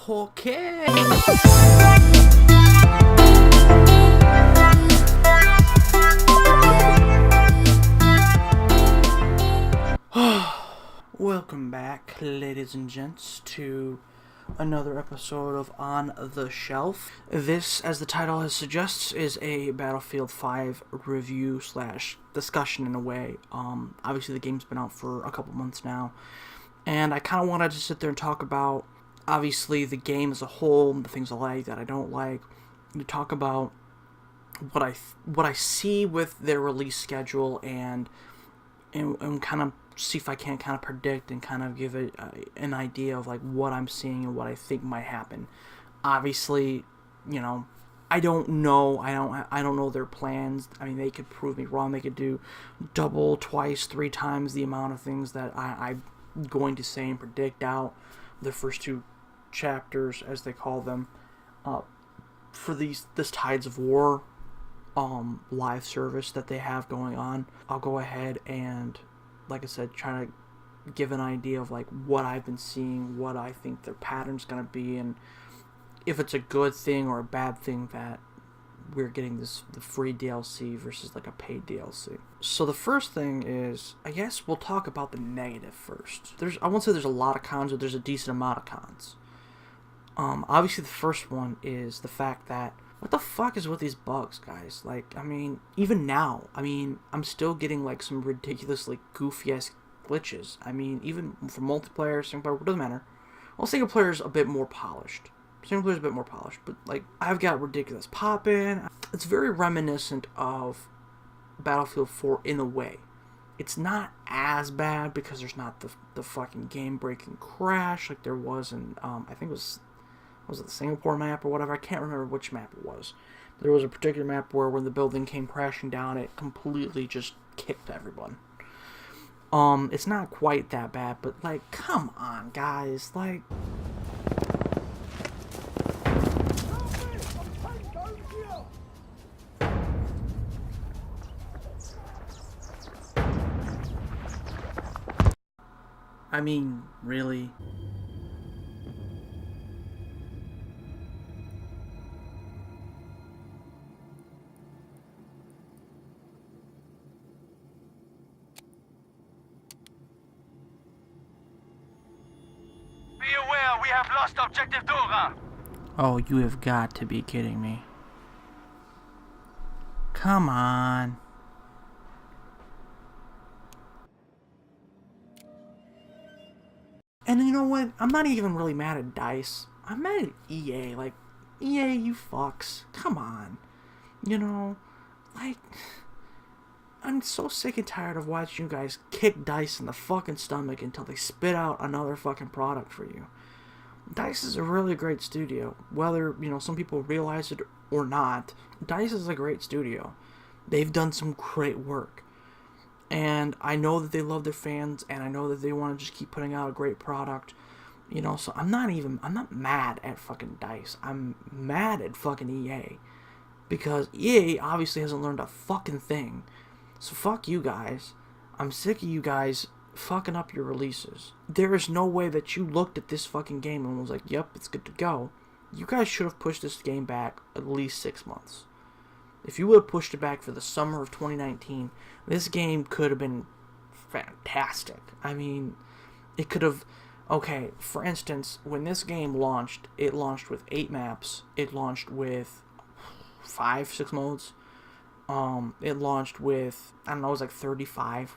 Okay. Welcome back, ladies and gents, to another episode of On the Shelf. This, as the title suggests, is a Battlefield 5 review slash discussion in a way. Obviously the game's been out for a couple months now, and I kind of wanted to sit there and talk about, obviously, the game as a whole, the things I like, that I don't like. To talk about what I see with their release schedule and kind of see if I can kind of predict and kind of give an idea of like what I'm seeing and what I think might happen. Obviously, you know, I don't know. I don't know their plans. I mean, they could prove me wrong. They could do double, twice, three times the amount of things that I'm going to say and predict out the first two chapters, as they call them, for this Tides of War live service that they have going on. I'll go ahead and, like I said, try to give an idea of like what I've been seeing, what I think their pattern's gonna be, and if it's a good thing or a bad thing that we're getting the free DLC versus like a paid DLC. So the first thing is, I guess we'll talk about the negative first. I won't say there's a lot of cons, but there's a decent amount of cons. Obviously the first one is the fact that, what the fuck is with these bugs, guys? Like, I mean, even now, I'm still getting like some ridiculously goofy-ass glitches. I mean, even for multiplayer, single player, it doesn't matter. Well, single player's a bit more polished. But like, I've got ridiculous pop-in. It's very reminiscent of Battlefield 4 in a way. It's not as bad because there's not the fucking game-breaking crash like there was in, I think it was it the Singapore map or whatever? I can't remember which map it was. There was a particular map where when the building came crashing down, it completely just kicked everyone. It's not quite that bad, but like, come on, guys, like... I mean, really? Be aware, we have lost objective Dora. Oh, you have got to be kidding me. Come on. And you know what? I'm not even really mad at DICE. I'm mad at EA. Like, EA, you fucks. Come on. You know, like, I'm so sick and tired of watching you guys kick DICE in the fucking stomach until they spit out another fucking product for you. DICE is a really great studio. Whether, you know, some people realize it or not, DICE is a great studio. They've done some great work. And I know that they love their fans, and I know that they want to just keep putting out a great product. You know, so I'm not mad at fucking DICE. I'm mad at fucking EA. Because EA obviously hasn't learned a fucking thing. So fuck you guys. I'm sick of you guys fucking up your releases. There is no way that you looked at this fucking game and was like, yep, it's good to go. You guys should have pushed this game back at least 6 months. If you would have pushed it back for the summer of 2019, this game could have been fantastic. I mean, it could have... Okay, for instance, when this game launched, it launched with 8 maps. It launched with 6 modes. It launched with, I don't know, it was like 35.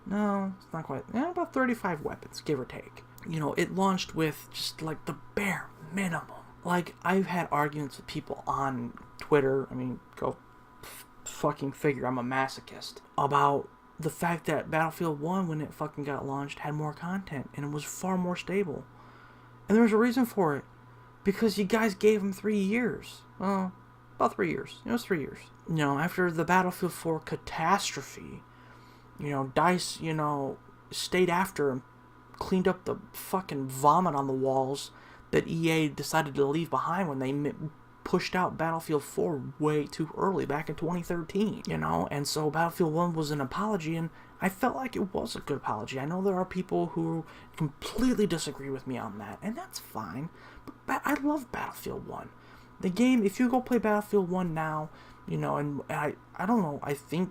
No, it's not quite. Yeah, about 35 weapons, give or take. You know, it launched with just like the bare minimum. Like, I've had arguments with people on Twitter, I mean, go fucking figure, I'm a masochist, about the fact that Battlefield 1, when it fucking got launched, had more content, and it was far more stable. And there was a reason for it. Because you guys gave them 3 years. Well, about 3 years. It was 3 years. You know, after the Battlefield 4 catastrophe, you know, DICE, you know, stayed after and cleaned up the fucking vomit on the walls that EA decided to leave behind when they pushed out Battlefield 4 way too early, back in 2013, you know? And so Battlefield 1 was an apology, and I felt like it was a good apology. I know there are people who completely disagree with me on that, and that's fine, but I love Battlefield 1. The game, if you go play Battlefield 1 now, you know, and I don't know, I think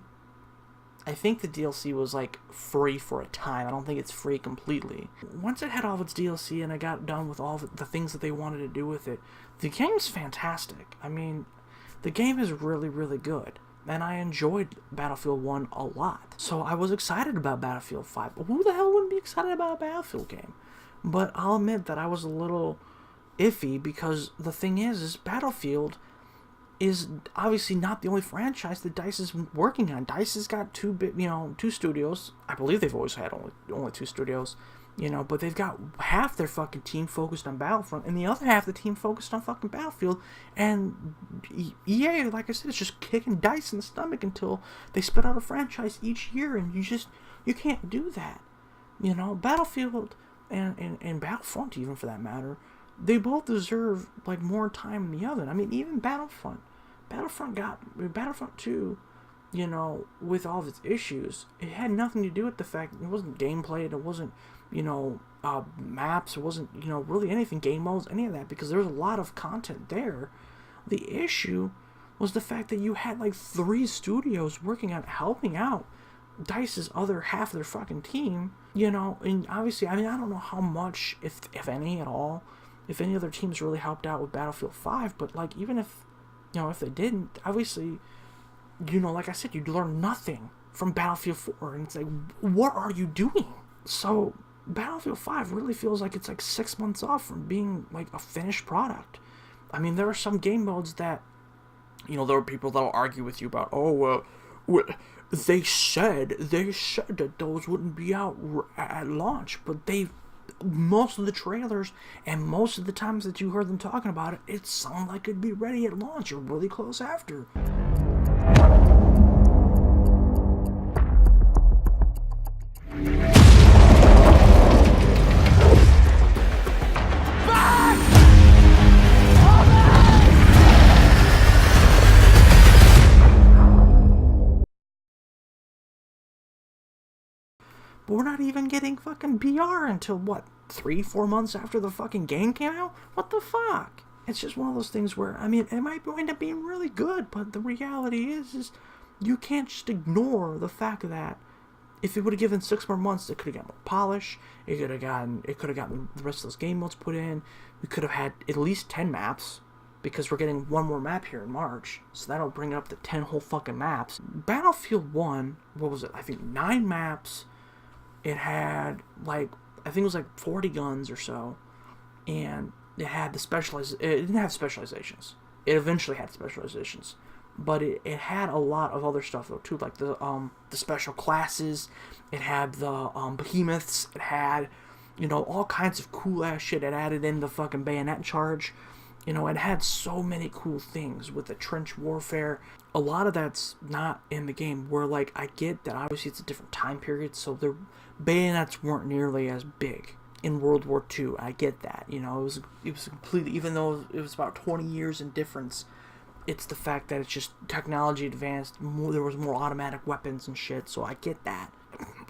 the DLC was, like, free for a time. I don't think it's free completely. Once it had all of its DLC and I got done with all of the things that they wanted to do with it, the game's fantastic. I mean, the game is really, really good. And I enjoyed Battlefield 1 a lot. So I was excited about Battlefield 5. Who the hell wouldn't be excited about a Battlefield game? But I'll admit that I was a little iffy, because the thing is Battlefield is obviously not the only franchise that DICE is working on. DICE has got two studios. I believe they've always had only two studios, you know, but they've got half their fucking team focused on Battlefront, and the other half of the team focused on fucking Battlefield. And EA, like I said, it's just kicking DICE in the stomach until they spit out a franchise each year, and you can't do that. You know, Battlefield and Battlefront, even for that matter, they both deserve, like, more time than the other. I mean, even Battlefront 2, you know, with all of its issues, it had nothing to do with the fact it wasn't gameplay, it wasn't, you know, maps, it wasn't, you know, really anything, game modes, any of that, because there was a lot of content there. The issue was the fact that you had, like, 3 studios working on helping out DICE's other half of their fucking team, you know, and obviously, I mean, I don't know how much, if any at all, if any other teams really helped out with Battlefield 5, but, like, even if, you know, if they didn't, obviously, you know, like I said, you'd learn nothing from Battlefield 4, and it's like, what are you doing? So, Battlefield 5 really feels like it's, like, 6 months off from being, like, a finished product. I mean, there are some game modes that, you know, there are people that'll argue with you about, they said that those wouldn't be out at launch, but most of the trailers and most of the times that you heard them talking about it, it sounded like it'd be ready at launch or really close after. But we're not even getting fucking BR until, what, 3-4 months after the fucking game came out? What the fuck? It's just one of those things where, I mean, it might wind up being really good, but the reality is you can't just ignore the fact that if it would have given 6 more months, it could have gotten more polish, it could have gotten the rest of those game modes put in, we could have had at least 10 maps, because we're getting one more map here in March, so that'll bring it up to 10 whole fucking maps. Battlefield 1, what was it, I think 9 maps. It had, like, I think it was like 40 guns or so, and it had it didn't have specializations. It eventually had specializations, but it had a lot of other stuff though too, like the special classes. It had the behemoths. It had, you know, all kinds of cool ass shit. It added in the fucking bayonet charge. You know, it had so many cool things with the trench warfare. A lot of that's not in the game, where, like, I get that obviously it's a different time period, so the bayonets weren't nearly as big in World War II. I get that, you know, it was completely, even though it was about 20 years in difference, it's the fact that it's just technology advanced, there was more automatic weapons and shit, so I get that.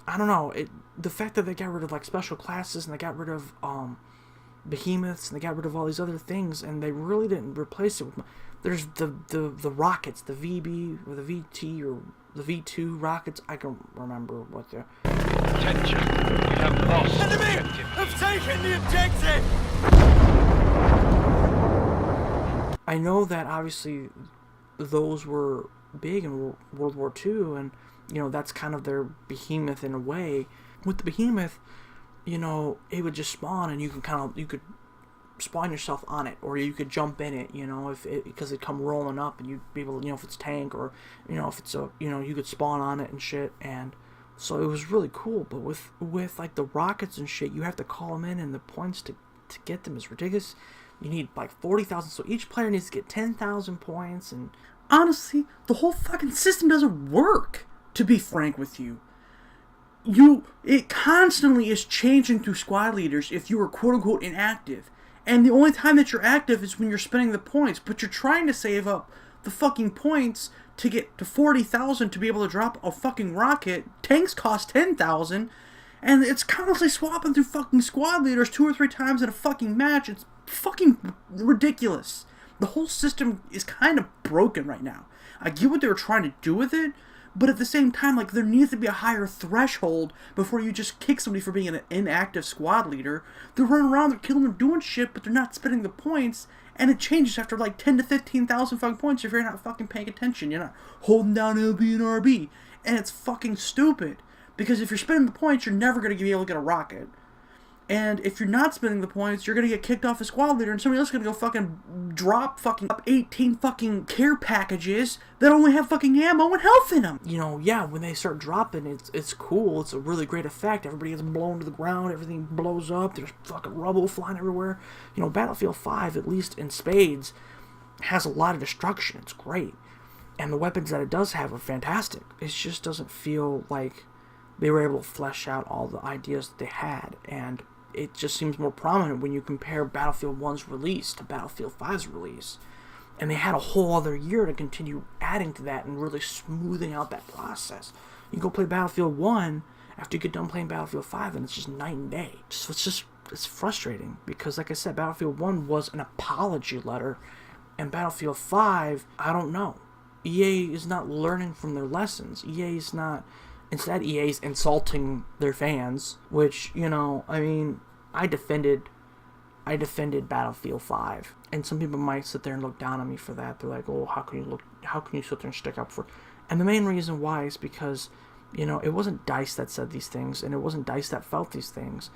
I don't know, the fact that they got rid of, like, special classes, and they got rid of, behemoths, and they got rid of all these other things, and they really didn't replace it with, there's the rockets, the VB, or the VT, or the V2 rockets, I can remember what they're... Attention, we have lost Enemy objective. have taken the objective! I know that obviously those were big in World War II, and, you know, that's kind of their behemoth in a way. With the behemoth, you know, it would just spawn, and you could spawn yourself on it, or you could jump in it, you know, because it'd come rolling up, and you'd be able to, you know, if it's tank, or, you know, if it's a, you know, you could spawn on it and shit, and so it was really cool. But with like the rockets and shit, you have to call them in, and the points to get them is ridiculous. You need like 40,000, so each player needs to get 10,000 points, and honestly, the whole fucking system doesn't work, to be frank with you. It constantly is changing through squad leaders if you are quote-unquote inactive. And the only time that you're active is when you're spending the points, but you're trying to save up the fucking points to get to 40,000 to be able to drop a fucking rocket. Tanks cost 10,000, and it's constantly swapping through fucking squad leaders 2 or 3 times in a fucking match. It's fucking ridiculous. The whole system is kind of broken right now. I get what they were trying to do with it, but at the same time, like, there needs to be a higher threshold before you just kick somebody for being an inactive squad leader. They're running around, they're killing, they're doing shit, but they're not spending the points, and it changes after like 10 to 15,000 fucking points if you're not fucking paying attention. You're not holding down LB and RB, and it's fucking stupid, because if you're spending the points, you're never going to be able to get a rocket. And if you're not spending the points, you're going to get kicked off as squad leader, and somebody else is going to go fucking drop fucking up 18 fucking care packages that only have fucking ammo and health in them. You know, yeah, when they start dropping, it's cool. It's a really great effect. Everybody gets blown to the ground. Everything blows up. There's fucking rubble flying everywhere. You know, Battlefield 5, at least in spades, has a lot of destruction. It's great. And the weapons that it does have are fantastic. It just doesn't feel like they were able to flesh out all the ideas that they had. And it just seems more prominent when you compare Battlefield 1's release to Battlefield 5's release. And they had a whole other year to continue adding to that and really smoothing out that process. You go play Battlefield 1 after you get done playing Battlefield 5, and it's just night and day. So it's frustrating, because like I said, Battlefield 1 was an apology letter, and Battlefield 5, I don't know. EA is not learning from their lessons. EA's not... Instead, EA's insulting their fans, which, you know, I mean, I defended Battlefield 5, and some people might sit there and look down on me for that. They're like, oh, how can you sit there and stick up for... And the main reason why is because, you know, it wasn't DICE that said these things, and it wasn't DICE that felt these things.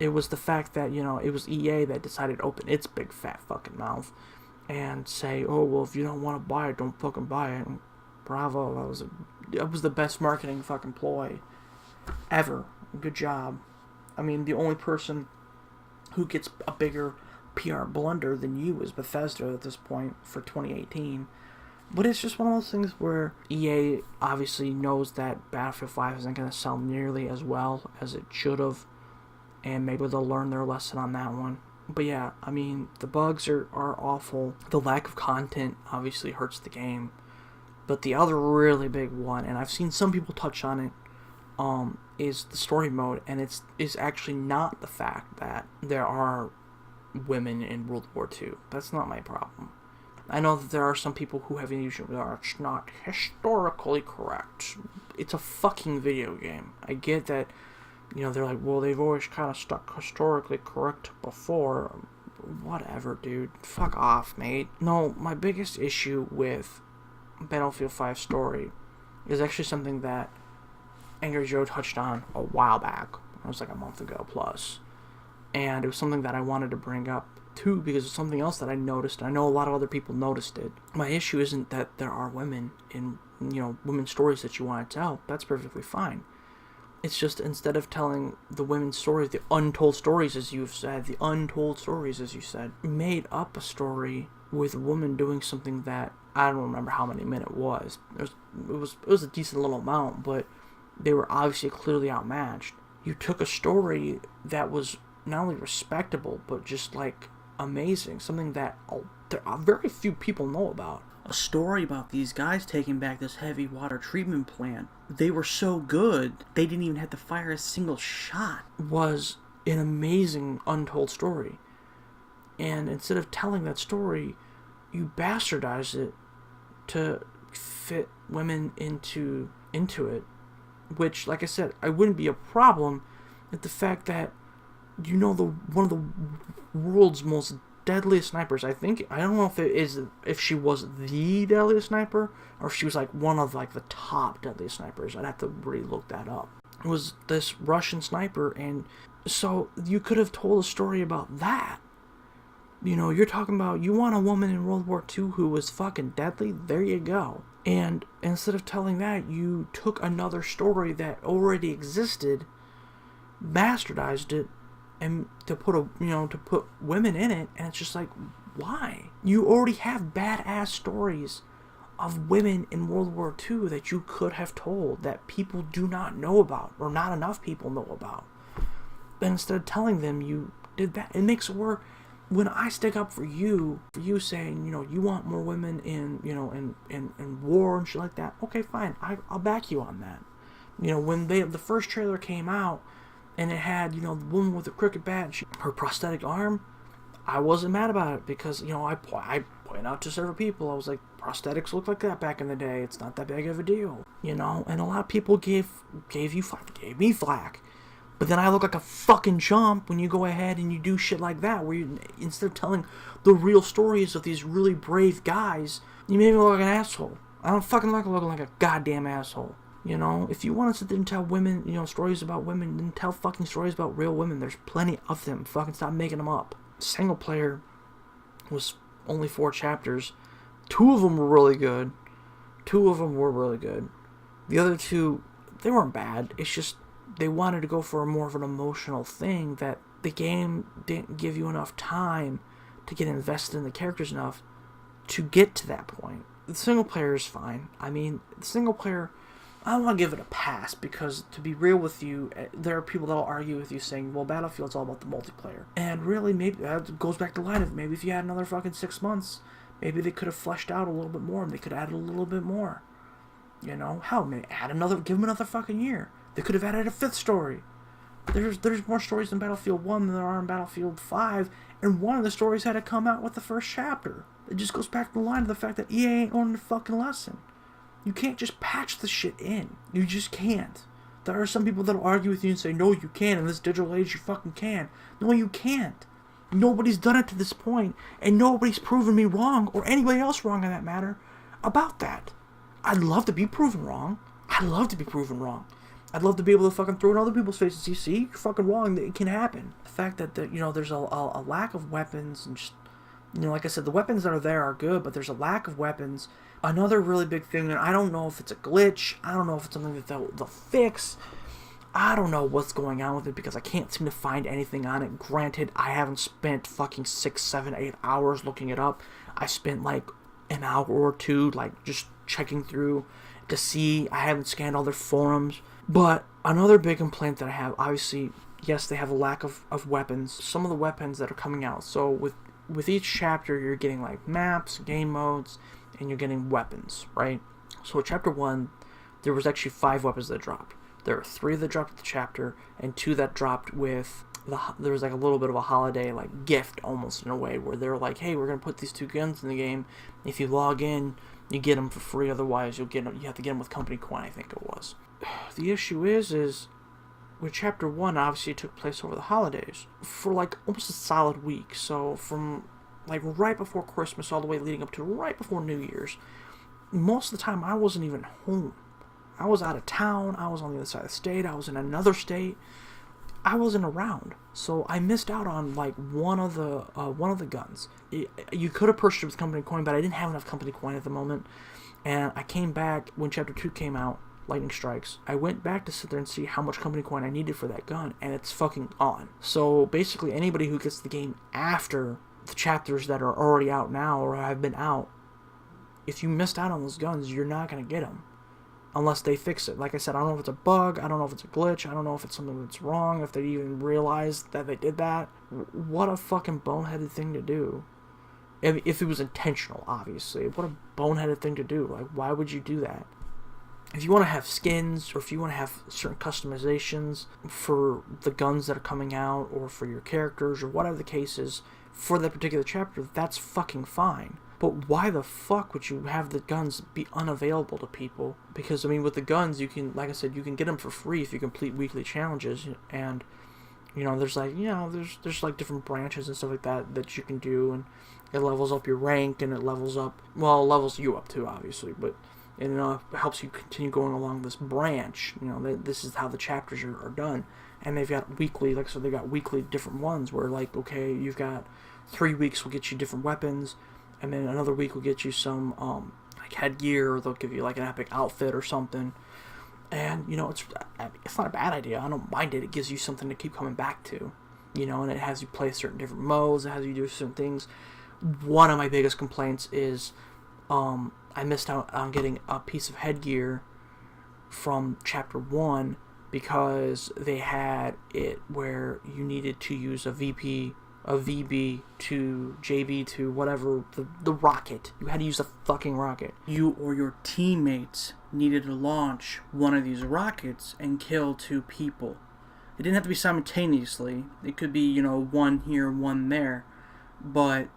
It was the fact that, you know, it was EA that decided to open its big fat fucking mouth and say, oh, well, if you don't want to buy it, don't fucking buy it. And bravo, that was the best marketing fucking ploy ever. Good job. I mean, the only person who gets a bigger PR blunder than you is Bethesda at this point for 2018. But it's just one of those things where EA obviously knows that Battlefield 5 isn't going to sell nearly as well as it should have, and maybe they'll learn their lesson on that one. But yeah, I mean, the bugs are awful. The lack of content obviously hurts the game. But the other really big one, and I've seen some people touch on it, is the story mode, and it's actually not the fact that there are women in World War II. That's not my problem. I know that there are some people who have an issue with that. It's not historically correct. It's a fucking video game. I get that, you know, they're like, well, they've always kind of stuck historically correct before. Whatever, dude. Fuck off, mate. No, my biggest issue with Battlefield 5 story is actually something that Angry Joe touched on a while back. It was like a month ago plus. And it was something that I wanted to bring up too, because it's something else that I noticed. I know a lot of other people noticed it. My issue isn't that there are women in, you know, women's stories that you want to tell. That's perfectly fine. It's just, instead of telling the women's stories, the untold stories, as you've said, the untold stories, as you said, made up a story with a woman doing something that I don't remember how many minutes it was. It was a decent little amount, but they were obviously clearly outmatched. You took a story that was not only respectable, but just like amazing, something that there are very few people know about. A story about these guys taking back this heavy water treatment plant. They were so good, they didn't even have to fire a single shot. Was an amazing untold story. And instead of telling that story, you bastardized it to fit women into it. Which, like I said, I wouldn't be a problem if the fact that, you know, one of the world's most deadliest snipers, I don't know if she was the deadliest sniper, or if she was like one of like the top deadliest snipers. I'd have to really look that up. It was this Russian sniper, and so you could have told a story about that. You know, you're talking about, you want a woman in World War II who was fucking deadly? There you go. And instead of telling that, you took another story that already existed, bastardized it, and to put women in it, and it's just like, why? You already have badass stories of women in World War II that you could have told that people do not know about, or not enough people know about. But instead of telling them, you did that. It makes it work. when I stick up for you saying, you want more women in, in war and shit like that, okay, fine, I'll back you on that. When the first trailer came out, and it had, the woman with the crooked bat, her prosthetic arm, I wasn't mad about it because, I point out to several people, I was like, prosthetics look like that back in the day. It's not that big of a deal, and a lot of people gave me flack. But then I look like a fucking chump when you go ahead and you do shit like that, where you, instead of telling the real stories of these really brave guys, you made me look like an asshole. I don't fucking like looking like a goddamn asshole. If you want to sit there and tell women, stories about women, then tell fucking stories about real women. There's plenty of them. Fucking stop making them up. Single player was only 4 chapters. 2 of them were really good. The other 2, they weren't bad. It's just they wanted to go for a more of an emotional thing that the game didn't give you enough time to get invested in the characters enough to get to that point. The single player is fine. I mean, the single player, I don't want to give it a pass because, to be real with you, there are people that will argue with you saying, well, Battlefield's all about the multiplayer. And really, maybe that goes back to the line of maybe if you had another fucking 6 months, maybe they could have fleshed out a little bit more and they could add a little bit more. Hell, maybe give them another fucking year. They could have added a 5th story. There's more stories in Battlefield 1 than there are in Battlefield 5, and one of the stories had to come out with the first chapter. It just goes back to the line of the fact that EA ain't learned the fucking lesson. You can't just patch the shit in. You just can't. There are some people that'll argue with you and say, no, you can. In this digital age, you fucking can. No, you can't. Nobody's done it to this point, and nobody's proven me wrong, or anybody else wrong in that matter, about that. I'd love to be proven wrong. I'd love to be able to fucking throw it in other people's faces. You see, you're fucking wrong. It can happen. The fact that, there's a lack of weapons, and just, like I said, the weapons that are there are good, but there's a lack of weapons. Another really big thing, and I don't know if it's a glitch. I don't know if it's something that they'll fix. I don't know what's going on with it because I can't seem to find anything on it. Granted, I haven't spent fucking 6, 7, 8 hours looking it up. I spent like an hour or 2, like, just checking through to see. I haven't scanned all their forums. But another big complaint that I have, obviously, yes, they have a lack of weapons. Some of the weapons that are coming out. So with each chapter, you're getting like maps, game modes, and you're getting weapons, right? So with chapter 1, there was actually 5 weapons that dropped. There were 3 that dropped at the chapter, and 2 that dropped with there was like a little bit of a holiday like gift almost in a way, where they're like, hey, we're gonna put these 2 guns in the game. If you log in, you get them for free. Otherwise, you have to get them with company coin, I think it was. The issue is with chapter 1, obviously it took place over the holidays for like almost a solid week. So from like right before Christmas all the way leading up to right before New Year's, most of the time I wasn't even home. I was out of town. I was on the other side of the state. I was in another state. I wasn't around, so I missed out on like one of the guns. You could have purchased it with company coin, but I didn't have enough company coin at the moment. And I came back when chapter 2 came out, Lightning Strikes. I went back to sit there and see how much company coin I needed for that gun, and it's fucking on. So basically, anybody who gets the game after the chapters that are already out now or have been out, if you missed out on those guns, you're not gonna get them. Unless they fix it. Like I said, I don't know if it's a bug, I don't know if it's a glitch, I don't know if it's something that's wrong, if they even realize that they did that. What a fucking boneheaded thing to do. If it was intentional, obviously. What a boneheaded thing to do. Like, why would you do that? If you want to have skins, or if you want to have certain customizations for the guns that are coming out, or for your characters, or whatever the case is, for that particular chapter, that's fucking fine. But why the fuck would you have the guns be unavailable to people? Because, I mean, with the guns, you can, like I said, you can get them for free if you complete weekly challenges. And, there's like, there's like different branches and stuff like that you can do. And it levels up your rank, and it levels you up too, obviously. But, it helps you continue going along this branch. This is how the chapters are done. And they've got weekly, like I said, they've got weekly different ones where, like, okay, you've got 3 weeks will get you different weapons. And then another week will get you some, like, headgear, or they'll give you, like, an epic outfit or something. And, it's not a bad idea. I don't mind it. It gives you something to keep coming back to. And it has you play certain different modes. It has you do certain things. One of my biggest complaints is, I missed out on getting a piece of headgear from Chapter 1 because they had it where you needed to use a VP a VB to JB to whatever, the rocket. You had to use the fucking rocket. You or your teammates needed to launch one of these rockets and kill 2 people. It didn't have to be simultaneously. It could be, one here, one there. But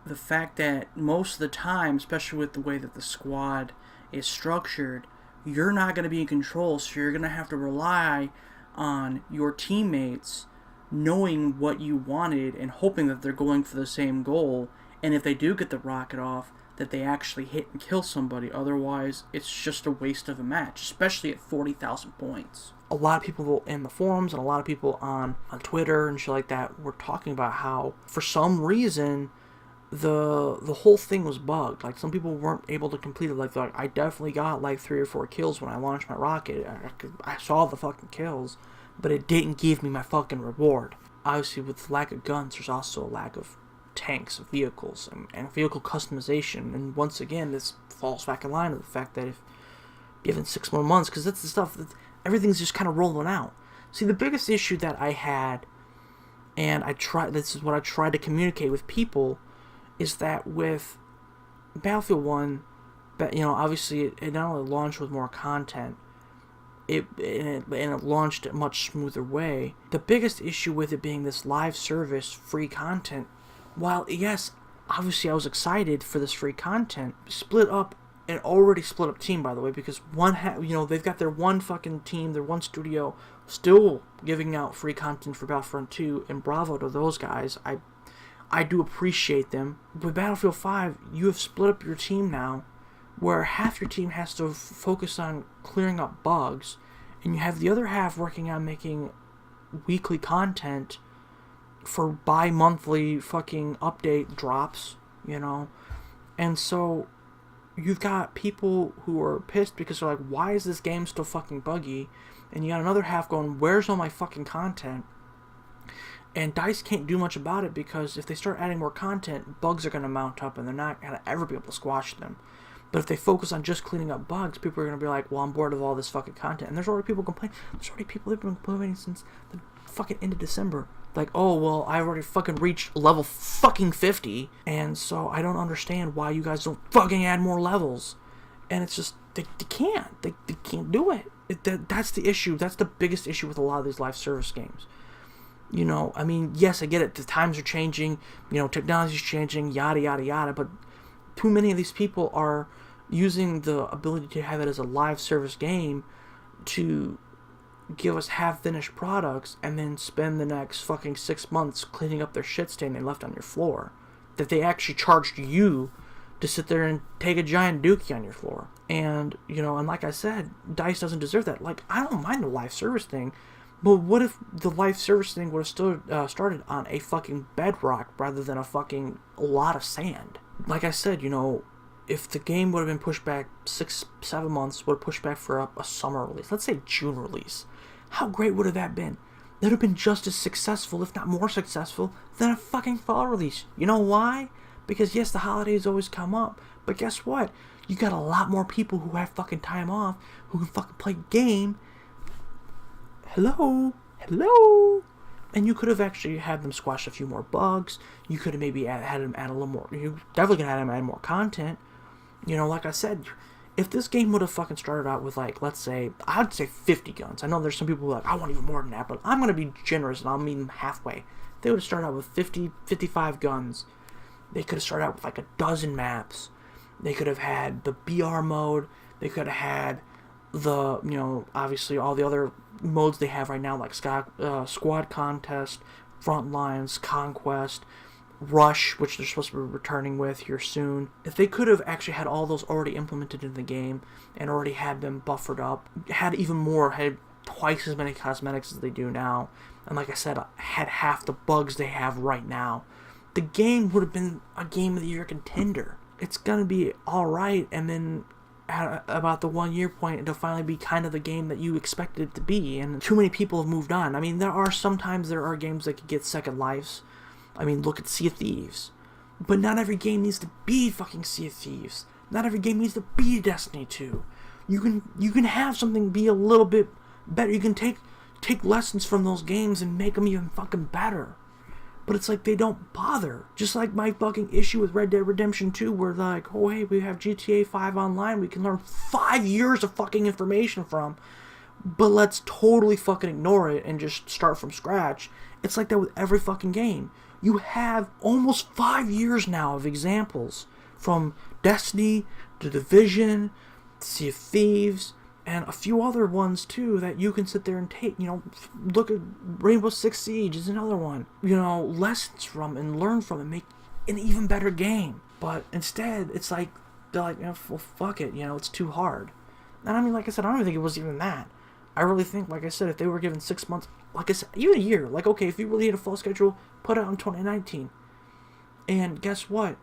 the fact that most of the time, especially with the way that the squad is structured, you're not going to be in control, so you're going to have to rely on your teammates knowing what you wanted and hoping that they're going for the same goal, and if they do get the rocket off, that they actually hit and kill somebody. Otherwise, it's just a waste of a match, especially at 40,000 points. A lot of people in the forums and a lot of people on Twitter and shit like that were talking about how, for some reason, the whole thing was bugged. Like, some people weren't able to complete it. Like I definitely got like 3 or 4 kills when I launched my rocket. I saw the fucking kills, but it didn't give me my fucking reward. Obviously, with the lack of guns, there's also a lack of tanks, vehicles, and vehicle customization. And once again, this falls back in line with the fact that if given 6 more months, because that's the stuff that everything's just kind of rolling out. See, the biggest issue that I had, and this is what I tried to communicate with people, is that with Battlefield 1, obviously it not only launched with more content, it launched a much smoother way. The biggest issue with it being this live service, free content, while yes, obviously I was excited for this free content, an already split up team, by the way, because they've got their one fucking team, their one studio, still giving out free content for Battlefront 2, and bravo to those guys. I do appreciate them. With Battlefield 5, you have split up your team now, where half your team has to focus on clearing up bugs, and you have the other half working on making weekly content for bi-monthly fucking update drops, And so you've got people who are pissed because they're like, why is this game still fucking buggy? And you got another half going, where's all my fucking content? And DICE can't do much about it because if they start adding more content, bugs are going to mount up and they're not going to ever be able to squash them. But if they focus on just cleaning up bugs, people are going to be like, well, I'm bored of all this fucking content. And there's already people complaining. There's already people that have been complaining since the fucking end of December. Like, oh, well, I already fucking reached level fucking 50. And so I don't understand why you guys don't fucking add more levels. And it's just, they can't. They can't do it. That's the issue. That's the biggest issue with a lot of these live service games. Yes, I get it. The times are changing. Technology's changing, yada, yada, yada. But too many of these people are using the ability to have it as a live service game to give us half-finished products and then spend the next fucking 6 months cleaning up their shit stain they left on your floor. That they actually charged you to sit there and take a giant dookie on your floor. And, and like I said, DICE doesn't deserve that. Like, I don't mind the live service thing, but what if the live service thing would have still started on a fucking bedrock rather than a fucking lot of sand? Like I said, if the game would have been pushed back 6-7 months, would have pushed back for a summer release, let's say June release, how great would have that been? That would have been just as successful, if not more successful, than a fucking fall release. You know why? Because yes, the holidays always come up, but guess what? You got a lot more people who have fucking time off, who can fucking play game. Hello? And you could have actually had them squash a few more bugs. You could have maybe had them add a little more. You definitely could have had them add more content. Like I said, if this game would have fucking started out with, like, let's say, I'd say 50 guns. I know there's some people who are like, I want even more than that, but I'm going to be generous and I'll meet them halfway. They would have started out with 55 guns. They could have started out with like a dozen maps. They could have had the BR mode. They could have had the, obviously all the other modes they have right now, like Squad Contest, Front Lines, Conquest, Rush, which they're supposed to be returning with here soon. If they could have actually had all those already implemented in the game and already had them buffered up, had twice as many cosmetics as they do now, and like I said, had half the bugs they have right now, the game would have been a Game of the Year contender. It's gonna be alright, and then at about the 1 year point, it'll finally be kind of the game that you expected it to be, and too many people have moved on. There are games that could get second lives. Look at Sea of Thieves. But not every game needs to be fucking Sea of Thieves. Not every game needs to be Destiny 2. You can have something be a little bit better. You can take lessons from those games and make them even fucking better. But it's like they don't bother. Just like my fucking issue with Red Dead Redemption 2, where they're like, oh hey, we have GTA 5 online, we can learn 5 years of fucking information from, but let's totally fucking ignore it and just start from scratch. It's like that with every fucking game. You have almost 5 years now of examples, from Destiny to Division, Sea of Thieves, and a few other ones too that you can sit there and take. Look at Rainbow Six Siege is another one. Lessons from and learn from and make an even better game. But instead, it's like they're like, well, fuck it. It's too hard. And I mean, like I said, I don't even think it was even that. I really think, like I said, if they were given 6 months, like I said, even a year, like, okay, if you really had a full schedule, put it out in 2019. And guess what?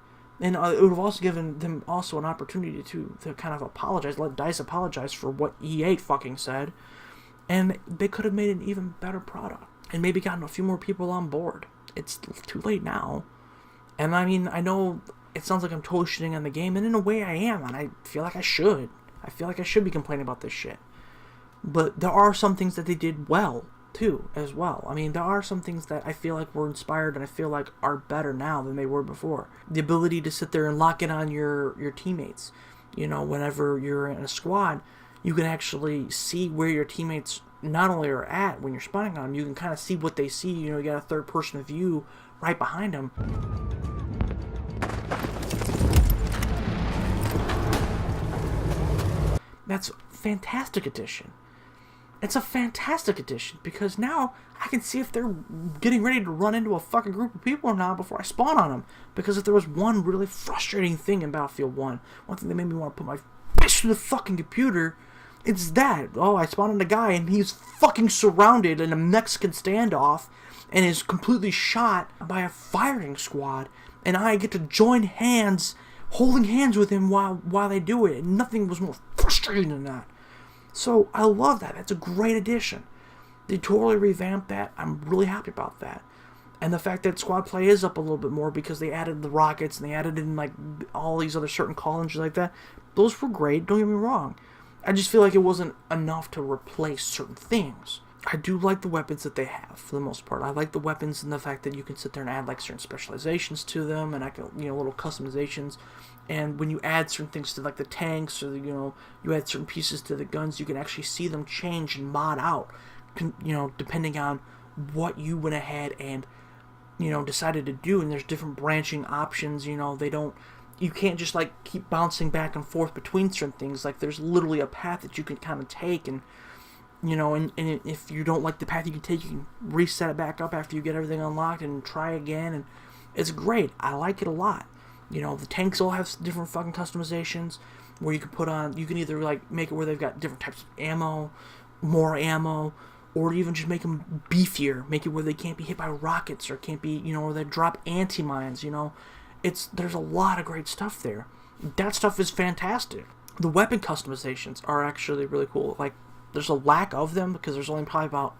And it would have also given them also an opportunity to kind of apologize, let DICE apologize for what EA fucking said, and they could have made an even better product, and maybe gotten a few more people on board. It's too late now. And I mean, I know it sounds like I'm totally shitting on the game, and in a way I am, and I feel like I should. I feel like I should be complaining about this shit. But there are some things that they did well, too, as well. I mean, there are some things that I feel like were inspired and I feel like are better now than they were before. The ability to sit there and lock in on your teammates. Whenever you're in a squad, you can actually see where your teammates not only are at when you're spawning on them, you can kind of see what they see. You got a third-person view right behind them. That's a fantastic addition. It's a fantastic addition, because now I can see if they're getting ready to run into a fucking group of people or not before I spawn on them. Because if there was one really frustrating thing in Battlefield 1, one thing that made me want to put my fist through the fucking computer, it's that. Oh, I spawned on a guy and he's fucking surrounded in a Mexican standoff and is completely shot by a firing squad, and I get to join hands, holding hands with him while they do it, and nothing was more frustrating than that. So I love that. That's a great addition. They totally revamped that. I'm really happy about that. And the fact that squad play is up a little bit more because they added the rockets and they added in like all these other certain call-ins like that. Those were great, don't get me wrong. I just feel like it wasn't enough to replace certain things. I do like the weapons that they have for the most part. I like the weapons and the fact that you can sit there and add like certain specializations to them and little customizations. And when you add certain things to like the tanks or you add certain pieces to the guns, you can actually see them change and mod out, depending on what you went ahead and decided to do. And there's different branching options. You can't just like keep bouncing back and forth between certain things. Like there's literally a path that you can kind of take, and and if you don't like the path you can take, you can reset it back up after you get everything unlocked and try again. And it's great. I like it a lot. The tanks all have different fucking customizations where you can either like make it where they've got different types of ammo, more ammo, or even just make them beefier, make it where they can't be hit by rockets or can't be, or they drop anti-mines, there's a lot of great stuff there. That stuff is fantastic. The weapon customizations are actually really cool. Like, there's a lack of them because there's only probably about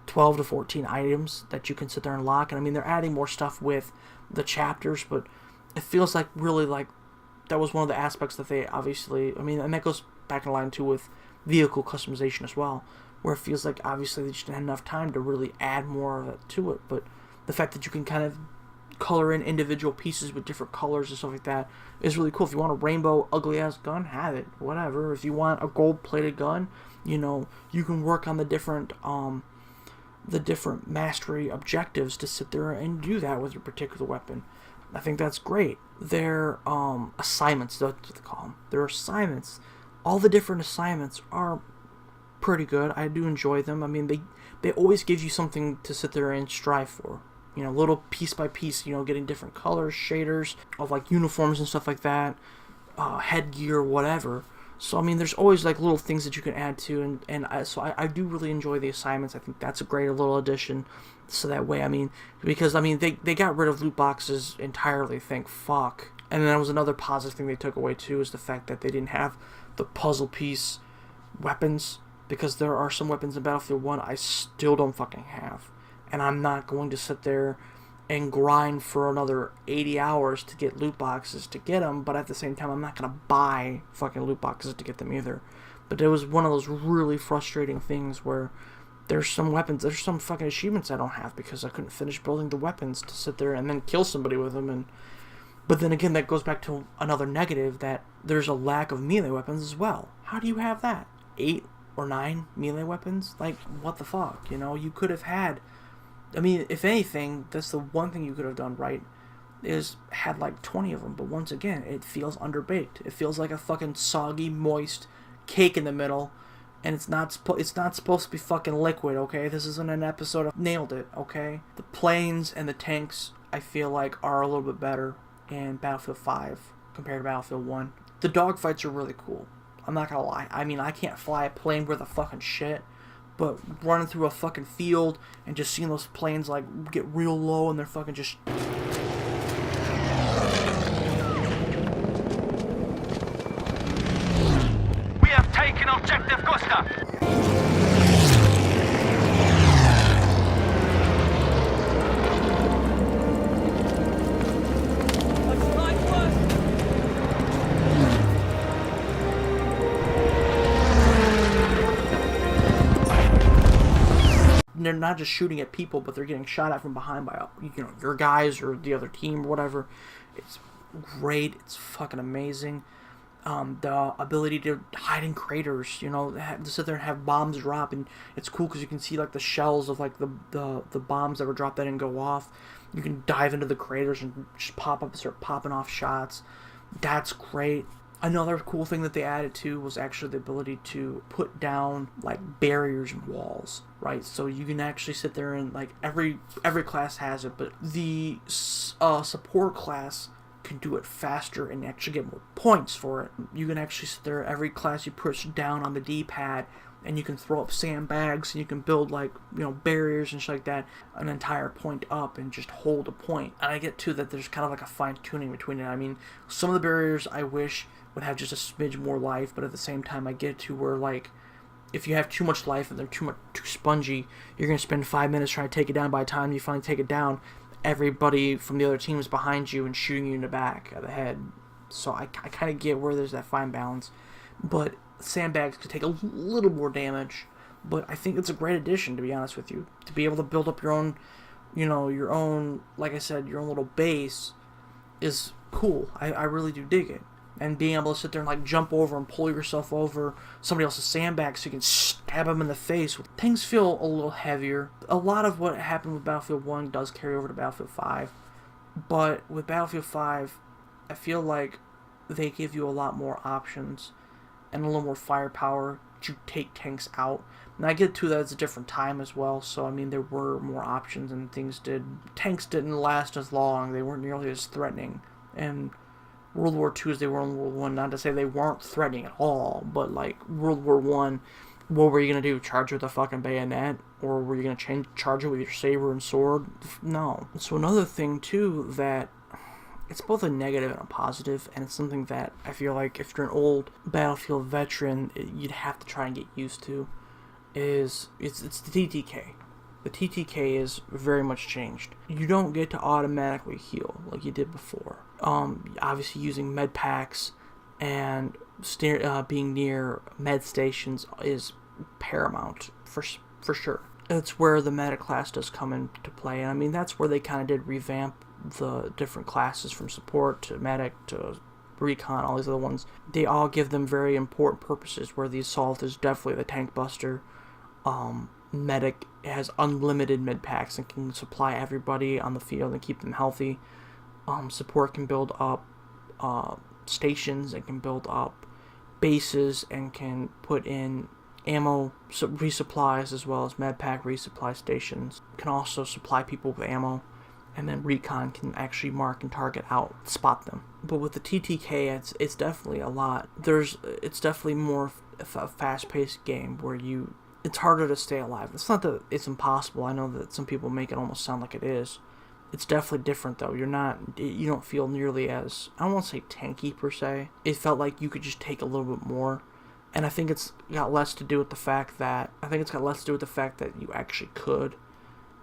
12 to 14 items that you can sit there and lock. And I mean, they're adding more stuff with the chapters, but it feels like really like that was one of the aspects that they obviously, and that goes back in line too with vehicle customization as well, where it feels like obviously they just didn't have enough time to really add more of it to it. But the fact that you can kind of color in individual pieces with different colors and stuff like that is really cool. If you want a rainbow ugly ass gun, have it, whatever. If you want a gold plated gun, you can work on the different mastery objectives to sit there and do that with your particular weapon. I think that's great. Their assignments, that's what they call them. Their assignments, all the different assignments are pretty good. I do enjoy them. I mean, they always give you something to sit there and strive for. Little piece by piece, getting different colors, shaders of like uniforms and stuff like that, headgear, whatever. So, I mean, there's always like little things that you can add to, and I do really enjoy the assignments. I think that's a great little addition. So that way, because they got rid of loot boxes entirely, thank fuck. And then there was another positive thing they took away too, is the fact that they didn't have the puzzle piece weapons, because there are some weapons in Battlefield 1 I still don't fucking have. And I'm not going to sit there and grind for another 80 hours to get loot boxes to get them, but at the same time, I'm not going to buy fucking loot boxes to get them either. But it was one of those really frustrating things where There's some weapons, there's some fucking achievements I don't have because I couldn't finish building the weapons to sit there and then kill somebody with them. But then again, that goes back to another negative, that there's a lack of melee weapons as well. How do you have that? 8 or 9 melee weapons? Like, what the fuck, you know? You could have had... I mean, if anything, that's the one thing you could have done right, is had like 20 of them. But once again, it feels underbaked. It feels like a fucking soggy, moist cake in the middle, and it's not supposed to be fucking liquid, okay? This isn't an episode of Nailed It, okay? The planes and the tanks, I feel like, are a little bit better in Battlefield 5 compared to Battlefield 1. The dogfights are really cool. I'm not gonna lie. I mean, I can't fly a plane worth a fucking shit, but running through a fucking field and just seeing those planes, like, get real low and they're fucking just... We have taken objective Gustav. They're not just shooting at people, but they're getting shot at from behind by, you know, your guys or the other team or whatever. It's great. It's fucking amazing. The ability to hide in craters, you know, to sit there and have bombs drop, and it's cool because you can see like the shells of like the bombs that were dropped that didn't go off. You can dive into the craters and just pop up and start popping off shots. That's great. Another cool thing that they added to was actually the ability to put down like barriers and walls, right? So you can actually sit there and, like, every class has it, but the support class can do it faster and actually get more points for it. You can actually sit there, every class you push down on the D-pad, and you can throw up sandbags, and you can build, like, you know, barriers and shit like that, an entire point up, and just hold a point. And I get too that there's kind of like a fine-tuning between it. I mean, some of the barriers I wish would have just a smidge more life, but at the same time I get to where, like, if you have too much life and they're too spongy, you're going to spend 5 minutes trying to take it down. By the time you finally take it down, everybody from the other team is behind you and shooting you in the back of the head. So I kind of get where there's that fine balance. But sandbags could take a little more damage, but I think it's a great addition, to be honest with you. To be able to build up your own, you know, like I said, your own little base is cool. I really do dig it. And being able to sit there and, like, jump over and pull yourself over somebody else's sandbag so you can stab them in the face. Things feel a little heavier. A lot of what happened with Battlefield 1 does carry over to Battlefield 5. But with Battlefield 5, I feel like they give you a lot more options and a little more firepower to take tanks out. And I get to that it's a different time as well, so I mean there were more options and tanks didn't last as long, they weren't nearly as threatening. And World War II as they were in World War I, not to say they weren't threatening at all, but like World War I, what were you going to do, charge with a fucking bayonet? Or were you going to charge it with your saber and sword? No. So another thing too, that it's both a negative and a positive, and it's something that I feel like if you're an old Battlefield veteran, you'd have to try and get used to, is it's the TTK. The TTK is very much changed. You don't get to automatically heal like you did before. Obviously using med packs and being near med stations is paramount for sure. That's where the meta class does come into play, and I mean that's where they kind of did revamp the different classes from support to medic to recon, all these other ones. They all give them very important purposes, where the assault is definitely the tank buster. Medic has unlimited med packs and can supply everybody on the field and keep them healthy. Support can build up stations and can build up bases and can put in ammo resupplies as well as med pack resupply stations. Can also supply people with ammo, and then recon can actually mark and target out, spot them. But with the TTK, it's definitely a lot. It's definitely more a fast-paced game where it's harder to stay alive. It's not that it's impossible. I know that some people make it almost sound like it is. It's definitely different though. You don't feel nearly as, I don't want to say tanky per se. It felt like you could just take a little bit more. And I think it's got less to do with the fact that you actually could.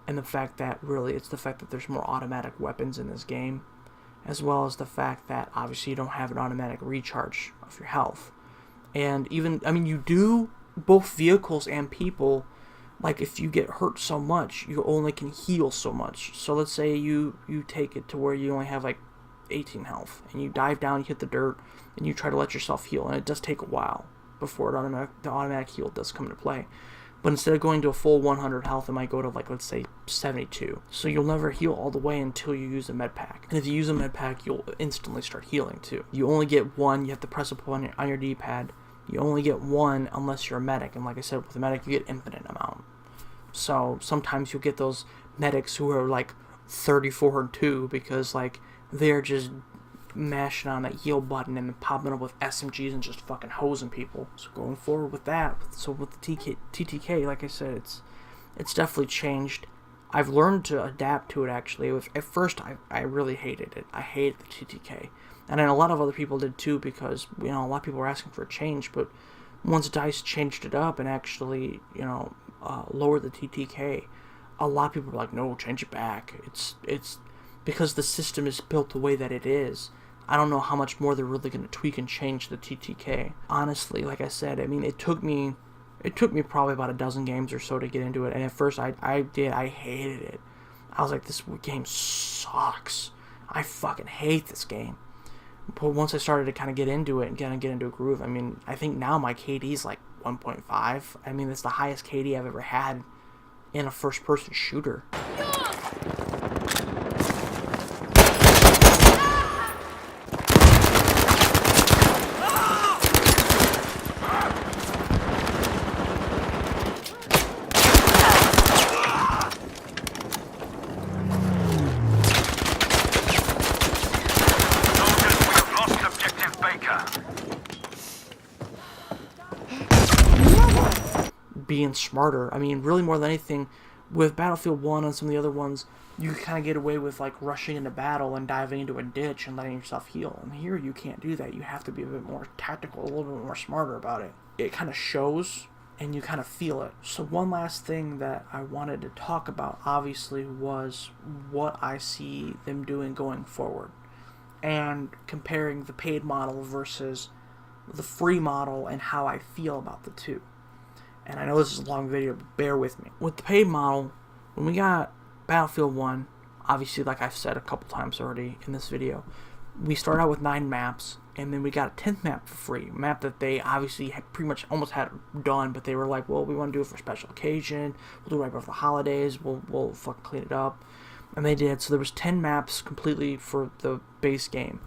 And the fact that really it's the fact that there's more automatic weapons in this game, as well as the fact that obviously you don't have an automatic recharge of your health. And even, I mean, you do, both vehicles and people like if you get hurt so much, you only can heal so much. So let's say you take it to where you only have like 18 health, and you dive down, you hit the dirt, and you try to let yourself heal, and it does take a while before the automatic heal does come into play. But instead of going to a full 100 health, it might go to, like, let's say 72. So you'll never heal all the way until you use a med pack. And if you use a med pack, you'll instantly start healing too. You only get one. You have to press a button on your D-pad. You only get one unless you're a medic. And like I said, with a medic, you get infinite amount. So sometimes you'll get those medics who are like 34 and 2 because like they're just mashing on that heal button and popping up with SMGs and just fucking hosing people. So going forward with that, so with the TTK, like I said, it's definitely changed. I've learned to adapt to it, actually. At first, I really hated it. I hated the TTK. And then a lot of other people did too, because, you know, a lot of people were asking for a change. But once DICE changed it up and actually, you know, lowered the TTK, a lot of people were like, no, change it back. It's because the system is built the way that it is. I don't know how much more they're really going to tweak and change the TTK. Honestly, like I said, I mean, it took me probably about a dozen games or so to get into it. And at first, I hated it. I was like, this game sucks. I fucking hate this game. But once I started to kind of get into it and kind of get into a groove, I mean, I think now my KD is like 1.5. I mean, it's the highest KD I've ever had in a first-person shooter. Being smarter. I mean, really more than anything, with Battlefield 1 and some of the other ones, you kind of get away with like rushing into battle and diving into a ditch and letting yourself heal. And here you can't do that. You have to be a bit more tactical, a little bit more smarter about it. It kind of shows and you kind of feel it. So one last thing that I wanted to talk about, obviously, was what I see them doing going forward. And comparing the paid model versus the free model and how I feel about the two. And I know this is a long video, but bear with me. With the paid model, when we got Battlefield 1, obviously, like I've said a couple times already in this video, we started out with 9 maps, and then we got a 10th map for free. A map that they obviously had pretty much almost had done, but they were like, well, we want to do it for a special occasion. We'll do it right before the holidays. We'll fucking clean it up. And they did. So there was 10 maps completely for the base game.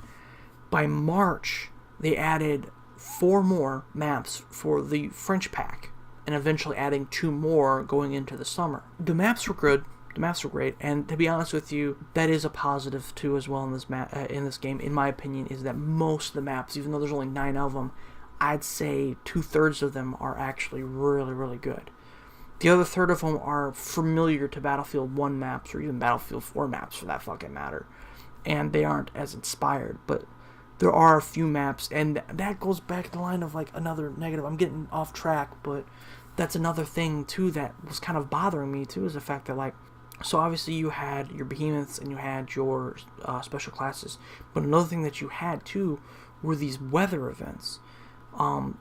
By March, they added 4 more maps for the French pack, and eventually adding 2 more going into the summer. The maps were good. The maps were great, and to be honest with you, that is a positive too as well in this game. In my opinion, is that most of the maps, even though there's only 9 of them, I'd say 2/3 of them are actually really, really good. The other third of them are familiar to Battlefield 1 maps or even Battlefield 4 maps for that fucking matter, and they aren't as inspired. But there are a few maps, and that goes back to the line of like another negative. I'm getting off track, but that's another thing too that was kind of bothering me too, is the fact that, like, so obviously you had your behemoths and you had your special classes, but another thing that you had too were these weather events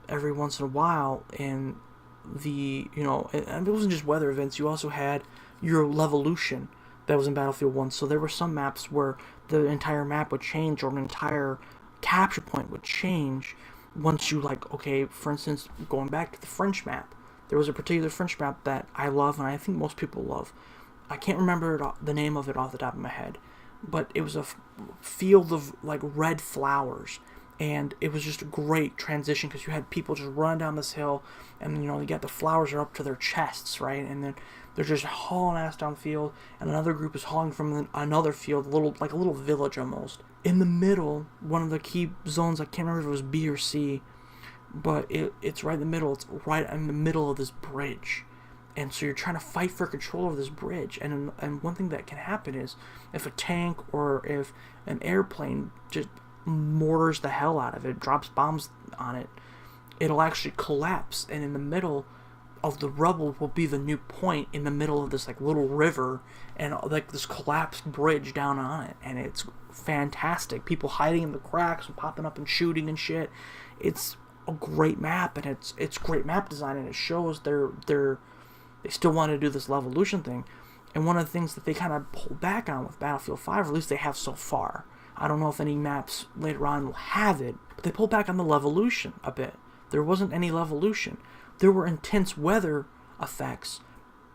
every once in a while. And the, you know, and it wasn't just weather events, you also had your Levolution that was in Battlefield 1. So there were some maps where the entire map would change, or an entire capture point would change once you, like, okay, for instance, going back to the French map, there was a particular French map that I love, and I think most people love. I can't remember the name of it off the top of my head, but it was a field of like red flowers, and it was just a great transition because you had people just run down this hill, and, you know, you got the flowers are up to their chests, right, and then they're just hauling ass down the field, and another group is hauling from another field, like a little village almost. In the middle, one of the key zones, I can't remember if it was B or C, but it's right in the middle. It's right in the middle of this bridge. And so you're trying to fight for control of this bridge. And one thing that can happen is if a tank or if an airplane just mortars the hell out of it, drops bombs on it, it'll actually collapse. And in the middle of the rubble will be the new point in the middle of this like little river, and like this collapsed bridge down on it. And it's fantastic. People hiding in the cracks and popping up and shooting and shit. It's a great map, and it's great map design, and it shows their They still want to do this Levolution thing. And one of the things that they kind of pull back on with Battlefield 5, or at least they have so far, I don't know if any maps later on will have it, but they pull back on the Levolution a bit. There wasn't any Levolution. There were intense weather effects,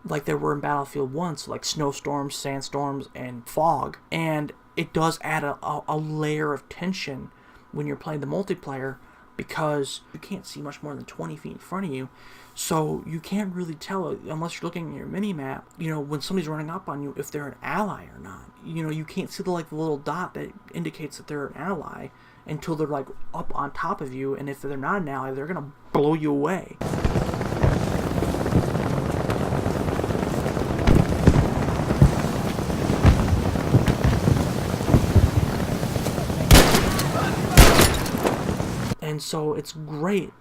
like there were in Battlefield 1, so like snowstorms, sandstorms, and fog. And it does add a layer of tension when you're playing the multiplayer, because you can't see much more than 20 feet in front of you. So you can't really tell, unless you're looking at your mini-map, when somebody's running up on you, if they're an ally or not. You can't see the little dot that indicates that they're an ally until they're like up on top of you, and if they're not an ally, they're gonna blow you away. And so it's great.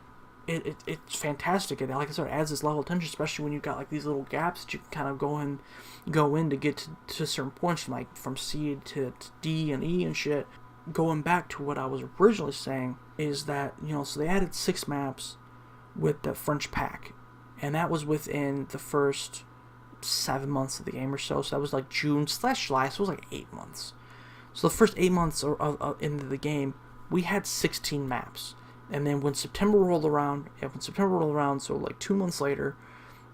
It's fantastic. And like I said, it adds this level of tension, especially when you've got like these little gaps that you can kind of go in to get to certain points, from C to D and E and shit. Going back to what I was originally saying is that, so they added 6 maps with the French pack, and that was within the first 7 months of the game or so. So that was like June/July, so it was like 8 months. So the first 8 months into the game, we had 16 maps. And then when September rolled around, so like 2 months later,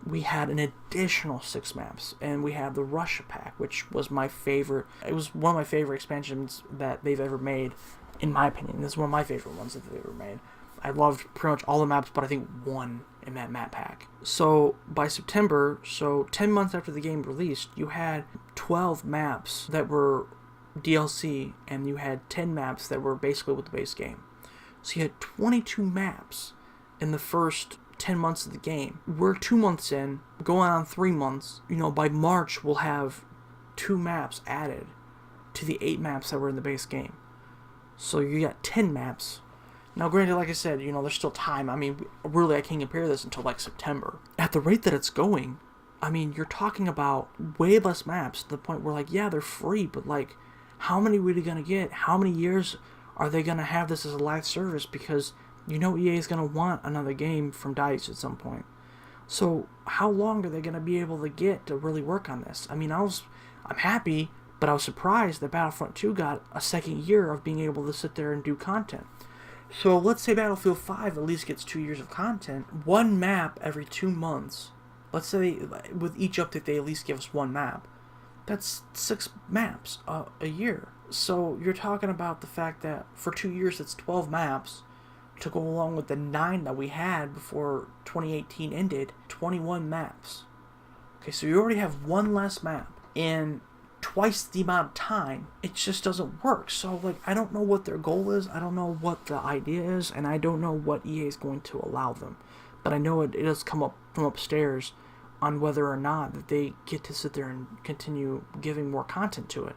we had an additional 6 maps. And we had the Russia pack, which was my favorite. It was one of my favorite expansions that they've ever made, in my opinion. This is one of my favorite ones that they've ever made. I loved pretty much all the maps, but I think one in that map pack. So by September, so 10 months after the game released, you had 12 maps that were DLC, and you had 10 maps that were basically with the base game. So you had 22 maps in the first 10 months of the game. We're 2 months in, going on 3 months. By March, we'll have 2 maps added to the 8 maps that were in the base game. So you got 10 maps. Now, granted, like I said, there's still time. I mean, really, I can't compare this until like September. At the rate that it's going, I mean, you're talking about way less maps, to the point where, like, yeah, they're free, but like, how many are we going to get? How many years are they going to have this as a live service? Because EA is going to want another game from DICE at some point. So how long are they going to be able to get to really work on this? I mean, I'm happy, but I was surprised that Battlefront 2 got a second year of being able to sit there and do content. So let's say Battlefield 5 at least gets 2 years of content. 1 map every 2 months. Let's say with each update they at least give us 1 map. That's 6 maps a year. So you're talking about the fact that for 2 years it's 12 maps to go along with the 9 that we had before 2018 ended. 21 maps. Okay, so you already have 1 less map in twice the amount of time. It just doesn't work. So, like, I don't know what their goal is. I don't know what the idea is, and I don't know what EA is going to allow them. But I know it does come up from upstairs on whether or not that they get to sit there and continue giving more content to it.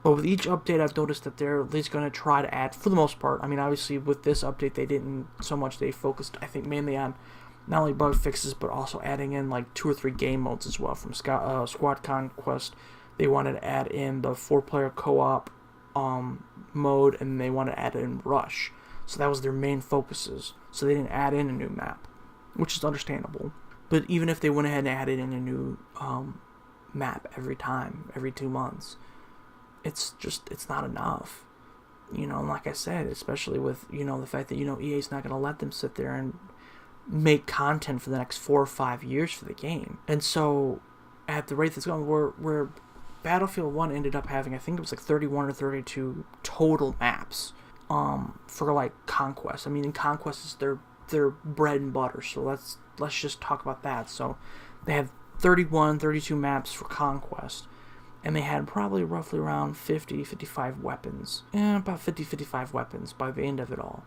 But with each update, I've noticed that they're at least going to try to add, for the most part. I mean, obviously, with this update, they didn't so much. They focused, I think, mainly on not only bug fixes, but also adding in, like, 2 or 3 game modes as well. From Squad Conquest, they wanted to add in the 4-player co-op mode, and they wanted to add in Rush. So that was their main focuses. So they didn't add in a new map, which is understandable. But even if they went ahead and added in a new map every 2 months, it's not enough. And like I said, especially with, the fact that, EA's not going to let them sit there and make content for the next 4 or 5 years for the game. And so, at the rate that's going, where Battlefield 1 ended up having, I think it was like 31 or 32 total maps for, like, Conquest. I mean, in Conquest is their bread and butter, so let's just talk about that. So they had 32 maps for Conquest, and they had probably roughly around 55 weapons. About 55 weapons by the end of it all.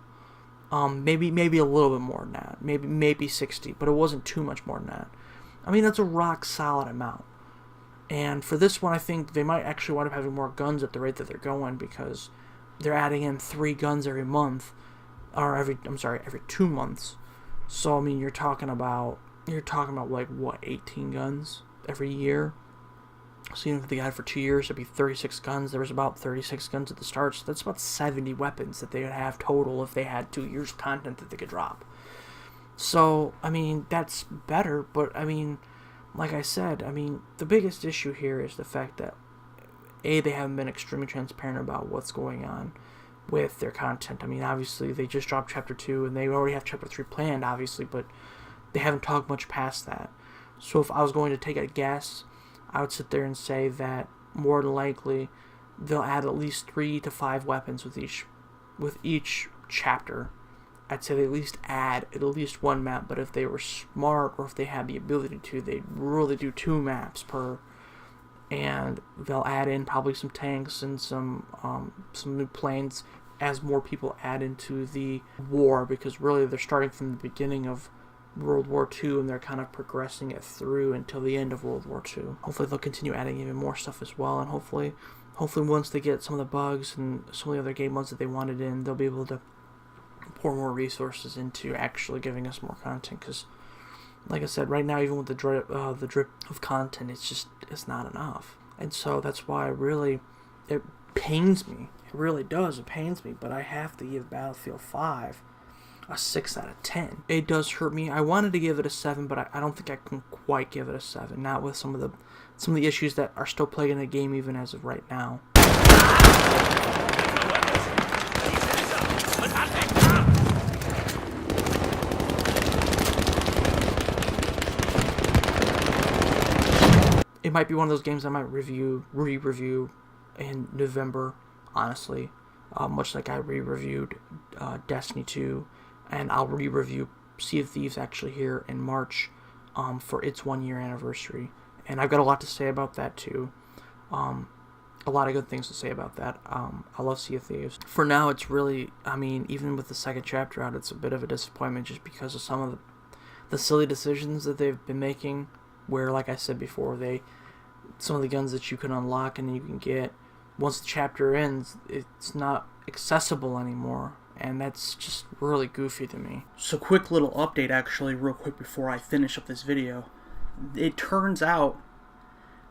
Maybe a little bit more than that. Maybe 60, but it wasn't too much more than that. I mean, that's a rock solid amount. And for this one, I think they might actually wind up having more guns at the rate that they're going, because they're adding in 3 guns every month, or every 2 months. So I mean, you're talking about like, what, 18 guns every year. So even if they had for 2 years, it'd be 36 guns. There was about 36 guns at the start, so that's about 70 weapons that they would have total if they had 2 years of content that they could drop. So I mean, that's better, but I mean, like I said, I mean, the biggest issue here is the fact that, A, they haven't been extremely transparent about what's going on with their content. I mean, obviously, they just dropped Chapter 2, and they already have Chapter 3 planned, obviously, but they haven't talked much past that. So if I was going to take a guess, I would sit there and say that more than likely they'll add at least 3 to 5 weapons with each chapter. I'd say they at least add at least one map, but if they were smart or if they had the ability to, they'd really do 2 maps per. And they'll add in probably some tanks and some new planes as more people add into the war, because really they're starting from the beginning of World War II and they're kind of progressing it through until the end of World War II. Hopefully they'll continue adding even more stuff as well, and hopefully once they get some of the bugs and some of the other game modes that they wanted in, they'll be able to pour more resources into actually giving us more content, because like I said, right now, even with the drip of content, it's not enough. And so that's why it pains me. It really does. It pains me. But I have to give Battlefield 5 a 6 out of 10. It does hurt me. I wanted to give it a 7, but I don't think I can quite give it a 7. Not with some of the issues that are still plaguing the game even as of right now. It might be one of those games I might re-review in November, honestly. Much like I re-reviewed Destiny 2, and I'll re-review Sea of Thieves actually here in March for its 1-year anniversary. And I've got a lot to say about that too. A lot of good things to say about that. I love Sea of Thieves. For now, it's really, I mean, even with the second chapter out, it's a bit of a disappointment just because of some of the silly decisions that they've been making, where, like I said before, some of the guns that you can unlock and you can get, once the chapter ends, it's not accessible anymore, and that's just really goofy to me. So quick little update actually, real quick before I finish up this video. It turns out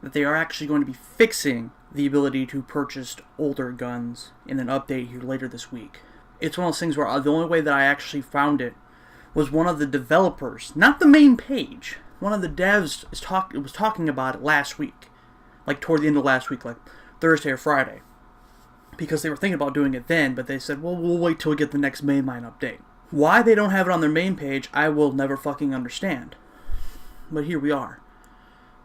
that they are actually going to be fixing the ability to purchase older guns in an update here later this week. It's one of those things where the only way that I actually found it was one of the developers, not the main page. One of the devs was talking about it last week, like toward the end of last week, like Thursday or Friday, because they were thinking about doing it then, but they said, well, we'll wait till we get the next mainline update. Why they don't have it on their main page, I will never fucking understand. But here we are.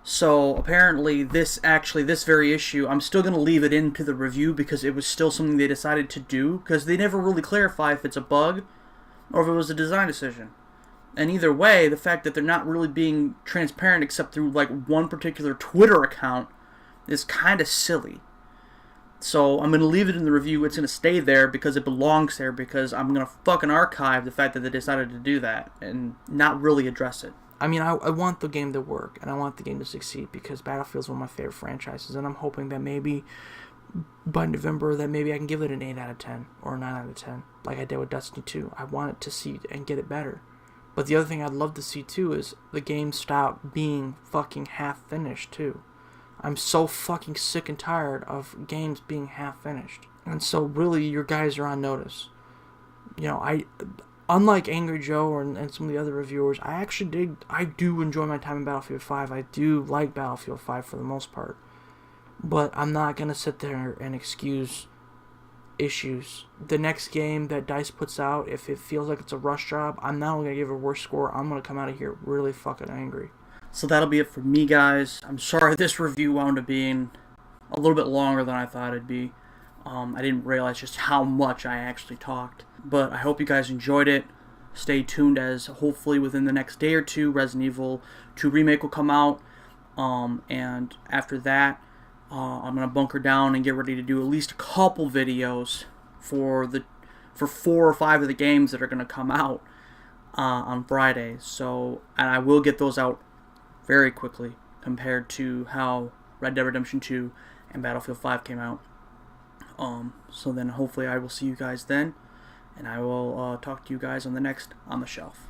So apparently this very issue, I'm still going to leave it into the review because it was still something they decided to do, because they never really clarify if it's a bug or if it was a design decision. And either way, the fact that they're not really being transparent except through like one particular Twitter account is kind of silly. So I'm going to leave it in the review. It's going to stay there because it belongs there, because I'm going to fucking archive the fact that they decided to do that and not really address it. I mean, I want the game to work, and I want the game to succeed, because Battlefield's one of my favorite franchises, and I'm hoping that maybe by November that maybe I can give it an 8 out of 10 or a 9 out of 10, like I did with Destiny 2. I want it to see and get it better. But the other thing I'd love to see too is the game stop being fucking half finished too. I'm so fucking sick and tired of games being half finished. And so really your guys are on notice. You know, unlike Angry Joe and some of the other reviewers, I do enjoy my time in Battlefield 5. I do like Battlefield 5 for the most part. But I'm not going to sit there and excuse issues. The next game that DICE puts out, if it feels like it's a rush job, I'm not only going to give it a worse score, I'm going to come out of here really fucking angry. So that'll be it for me, guys. I'm sorry this review wound up being a little bit longer than I thought it'd be. I didn't realize just how much I actually talked. But I hope you guys enjoyed it. Stay tuned, as hopefully within the next day or two, Resident Evil 2 Remake will come out. And after that, I'm going to bunker down and get ready to do at least a couple videos for 4 or 5 of the games that are going to come out on Friday. So, and I will get those out very quickly compared to how Red Dead Redemption 2 and Battlefield 5 came out. So then hopefully I will see you guys then, and I will talk to you guys on the next On The Shelf.